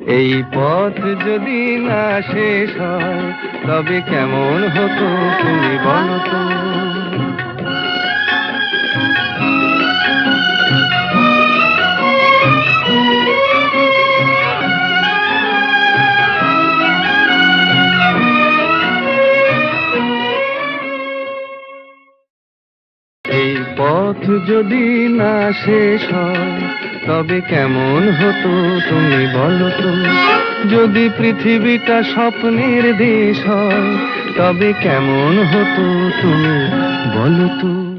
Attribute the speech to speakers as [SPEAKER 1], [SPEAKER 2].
[SPEAKER 1] এই পথ যদি না শেষ হয় তবে কেমন হতো তুমি বলো তো। এই পথ যদি না শেষ হয় তবে কেমন হতো তুমি বলো তো। যদি পৃথিবীটা স্বপ্নের দেশ হয় তবে কেমন হতো তুমি বলো তো।